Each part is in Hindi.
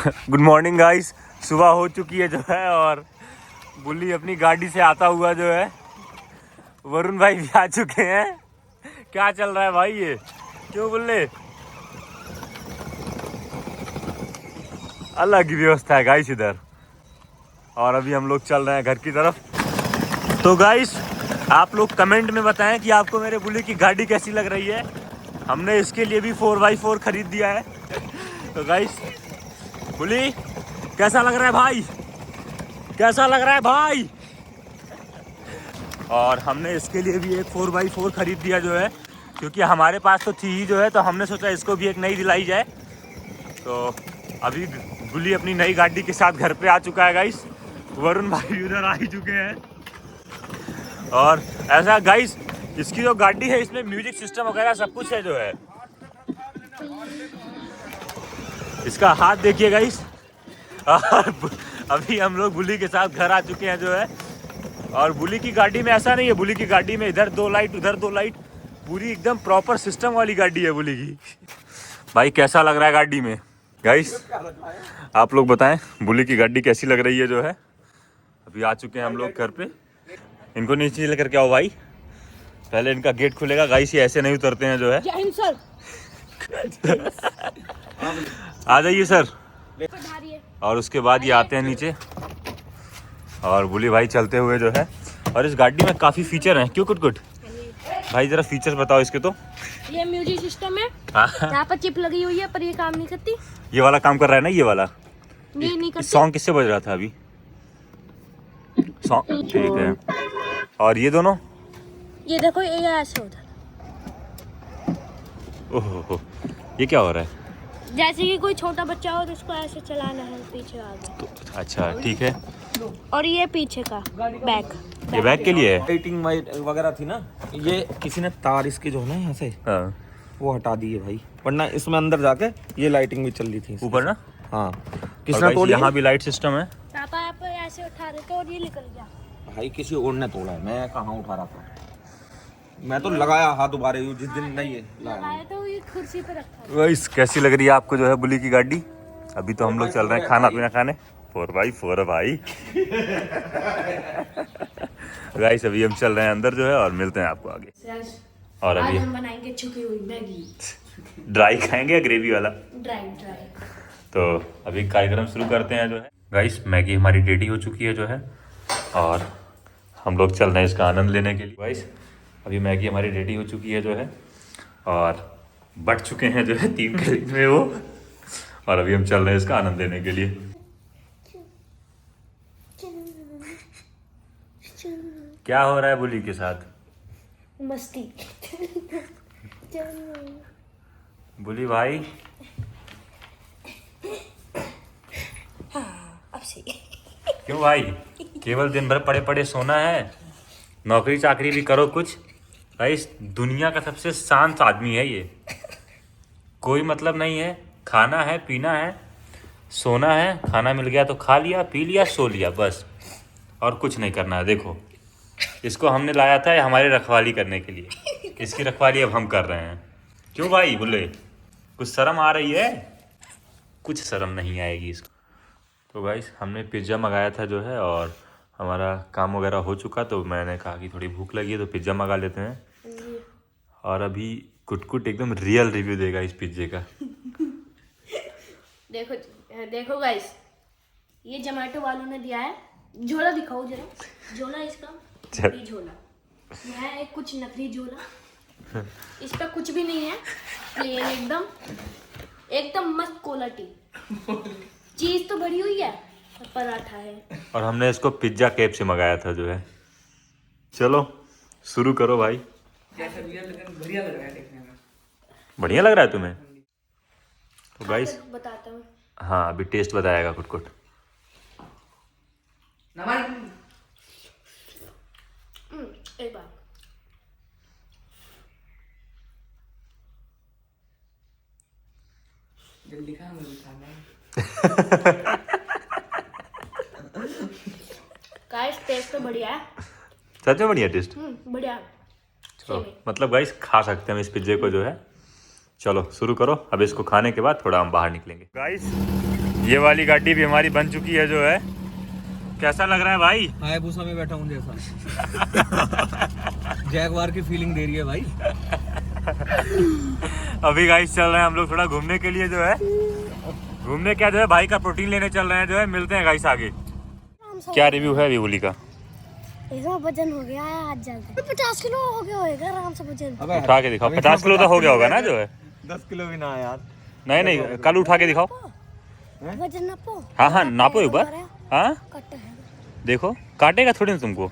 Good morning guys. सुबह हो चुकी है जो है और बुल्ली अपनी गाड़ी से आता हुआ जो है, वरुण भाई भी आ चुके हैं। क्या चल रहा है भाई ये? क्यों बुल्ले? अलग ही व्यवस्था है गाइस इधर। और अभी हम लोग चल रहे हैं घर की तरफ। तो गाइस आप लोग कमेंट में बताएं कि आपको मेरे बुल्ली की गाड़ी कैसी लग रही है। हमने इसके लिए भी 4x4 खरीद दिया है। तो गाइस बुल्ली कैसा लग रहा है भाई? कैसा लग रहा है भाई? और हमने इसके लिए भी एक 4x4 खरीद दिया जो है, क्योंकि हमारे पास तो थी ही जो है, तो हमने सोचा इसको भी एक नई दिलाई जाए। तो अभी बुल्ली अपनी नई गाड़ी के साथ घर पे आ चुका है गाइस। वरुण भाई उधर आ ही चुके हैं। और ऐसा गाइस इसकी जो गाड़ी है इसमें म्यूजिक सिस्टम वगैरह सब कुछ है जो है। इसका हाथ देखिए गाइस। और अभी हम लोग बुल्ली के साथ घर आ चुके हैं जो है। और बुल्ली की गाड़ी में ऐसा नहीं है, बुल्ली की गाड़ी में इधर 2 लाइट उधर 2 लाइट, पूरी एकदम प्रॉपर सिस्टम वाली गाड़ी है बुल्ली की। भाई कैसा लग रहा है गाड़ी में गाइस? आप लोग बताएं बुल्ली की गाड़ी कैसी लग रही है जो है। अभी आ चुके हैं हम लोग घर पे। इनको नीचे लेकर के आओ भाई, पहले इनका गेट खुलेगा गाइस। ये ऐसे नहीं उतरते हैं जो है। सर आ जाइए सर। और उसके बाद ये आते हैं नीचे और बुल्ली भाई चलते हुए जो है। और इस गाड़ी में काफ़ी फीचर हैं। क्यों कुट भाई जरा फीचर बताओ इसके। तो ये म्यूजिक सिस्टम है, यहाँ पर चिप लगी हुई है पर ये काम नहीं करती। ये वाला काम कर रहा है ना? ये वाला ये नहीं करती। सॉन्ग किससे बज रहा था अभी? सॉन्ग ठीक है। और ये दोनों ये देखो ये ऐसे होता है। ओहो ये क्या हो रहा है? जैसे कि कोई छोटा बच्चा हो तो उसको ऐसे चलाना है पीछे आगे। तो अच्छा ठीक है। और ये पीछे का बैक, ये बैक के लिए है। लाइटिंग वगैरह थी ना, ये किसी ने तार इसके जो है ना यहाँ से हाँ वो हटा दी है भाई, वरना इसमें अंदर जाके ये लाइटिंग भी चल रही थी ऊपर ना। हाँ और किसने गाइस तोड़ी? यहाँ भी लाइट सिस्टम है। पापा आप ऐसे उठा रहे थे और ये निकल गया। भाई किसी और ने तोड़ा है, मैं कहाँ उठा रहा था। मैं तो लगाया हाथ दोबारा जिस दिन नहीं है लगाया तो ये कुर्सी पे रखा है। गाइस कैसी लग रही है आपको जो है बुल्ली की गाड़ी? अभी तो हम लोग चल रहे हैं खाना पीना खाने। 4x4 है भाई। गाइस अभी हम चल रहे हैं अंदर जो है और मिलते हैं आपको आगे। और आज अभी हम बनाएंगे छुपी हुई मैगी। ड्राई खाएंगे या ग्रेवी वाला? ड्राई। तो अभी कार्यक्रम शुरू करते हैं जो है। गाइस मैगी हमारी रेडी हो चुकी है जो है और हम लोग चल रहे हैं इसका आनंद लेने के लिए। गाइस अभी मैगी हमारी रेडी हो चुकी है जो है और बट चुके हैं जो है 3 करीब में वो। और अभी हम चल रहे हैं इसका आनंद लेने के लिए। क्या हो रहा है बुल्ली के साथ? मस्ती। बुल्ली भाई अब सही। क्यों भाई? केवल दिन भर पड़े पड़े सोना है? नौकरी चाकरी भी करो कुछ। भाई इस दुनिया का सबसे शांत आदमी है ये। कोई मतलब नहीं है, खाना है पीना है सोना है, खाना मिल गया तो खा लिया पी लिया सो लिया बस, और कुछ नहीं करना है। देखो इसको हमने लाया था हमारे रखवाली करने के लिए, इसकी रखवाली अब हम कर रहे हैं। क्यों भाई बोले? कुछ शर्म आ रही है? कुछ शर्म नहीं आएगी इसको। तो गाइस हमने पिज़्ज़ा मंगाया था जो है और हमारा काम वगैरह हो चुका, तो मैंने कहा कि थोड़ी भूख लगी है तो पिज़्ज़ा मंगा लेते हैं। और अभी कुट एकदम रियल रिव्यू देगा इस पिज़्ज़े का। देखो गाइस, ये जोमेटो वालों ने दिया है। झोला दिखाओ जरा, झोला इसका नकली झोला। यह है एक कुछ नकली झोला, इस पे कुछ भी नहीं है, प्लेन एकदम मस्त क्वालिटी। चीज तो भरी हुई है, पराठा है। और हमने इसको पिज़्ज़ा कैप से मंगाया था जो है। चलो शुरू करो भाई। बढ़िया लग रहा है देखने में। बढ़िया लग रहा है तुम्हें? तो गाइस बताता हूँ। हाँ अभी टेस्ट बताएगा कुट। एक बार जल्दी खा, मुझे खाना है। गाइस टेस्ट तो बढ़िया है। सच में बढ़िया टेस्ट। बढ़िया। चलो मतलब गाइस खा सकते हैं हम इस पिज़्ज़े को जो है। चलो शुरू करो। अब इसको खाने के बाद थोड़ा हम बाहर निकलेंगे। गाइस ये वाली गाड़ी भी हमारी बन चुकी है जो है। कैसा लग रहा है भाई? हायाबुसा में बैठा हूँ जैसा। जैगवार की फीलिंग दे रही है भाई। अभी गाइस चल रहे हैं हम लोग थोड़ा घूमने के लिए जो है। घूमने क्या जो है भाई का प्रोटीन लेने चल रहे हैं जो है। मिलते हैं गाइस आगे। क्या रिव्यू है अभी होली का? इसमें वजन हो गया है आज जल्द 50 किलो हो गया होगा आराम से वजन। उठा के दिखाओ। 50 किलो तो हो गया होगा ना जो है। 10 किलो भी ना यार। नहीं कल उठा के दिखाओ। वजन नापो। हाँ नापो एक बार। हाँ कट है। देखो काटेगा थोड़ी ना तुमको।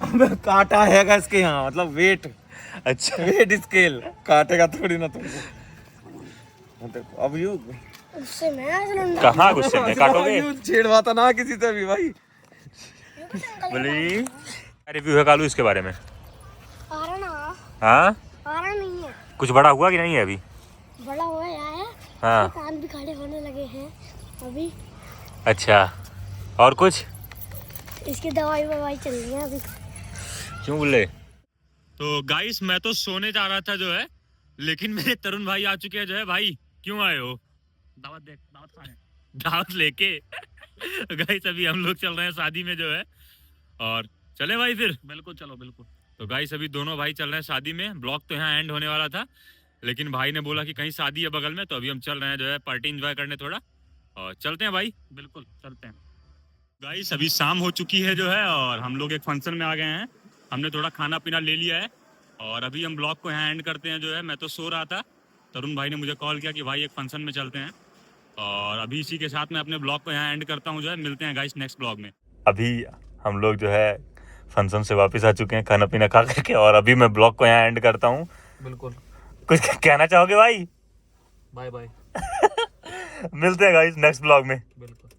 अबे काटा है इसके यहाँ, मतलब वेट। अच्छा वेट स्केल काटेगा थोड़ी ना तुमको। देखो अब यू उससे मैं कहाँ गुस्से में काटोगे? छेड़वाता ना किसी से भी भाई। बोली रिव्यू है कालू इसके बारे में? आ रहा ना। हाँ आ रहा नहीं है। कुछ बड़ा हुआ कि नहीं है अभी? बड़ा हुआ है। हाँ कान भी खड़े होने लगे हैं अभी। अच्छा और कुछ? इसकी दवाई चल रही है अभी। क्यों बोले? तो गाइस मैं तो सोने जा रहा था जो है, लेकिन मेरे तरुण भाई आ चुके हैं जो है। भाई क्यों आए हो? दावत खाने। दावत लेके गाइस अभी हम लोग चल रहे हैं शादी में जो है। और चले भाई फिर? बिल्कुल चलो बिल्कुल। तो गाइस अभी दोनों भाई चल रहे हैं शादी में। ब्लॉग तो यहाँ एंड होने वाला था, लेकिन भाई ने बोला कि कहीं शादी है बगल में, तो अभी हम चल रहे हैं जो है पार्टी एंजॉय करने थोड़ा। और चलते हैं भाई। बिल्कुल चलते हैं। गाइस अभी शाम हो चुकी है जो है, और हम लोग एक फंक्शन में आ गए हैं। हमने थोड़ा खाना पीना ले लिया है, और अभी हम ब्लॉग को यहाँ एंड करते हैं जो है। मैं तो सो रहा था, तरुण भाई ने मुझे कॉल किया कि भाई एक फंक्शन में चलते हैं, और अभी इसी के साथ मैं अपने ब्लॉग को यहाँ एंड करता हूँ जो है। मिलते हैं गाइस नेक्स्ट ब्लॉग में। अभी हम लोग जो है फंक्शन से वापस आ चुके हैं खाना पीना खा करके, और अभी मैं ब्लॉग को यहाँ एंड करता हूँ। बिल्कुल। कुछ कहना चाहोगे भाई? Bye bye. मिलते हैं गाइस नेक्स्ट ब्लॉग में। बिल्कुल।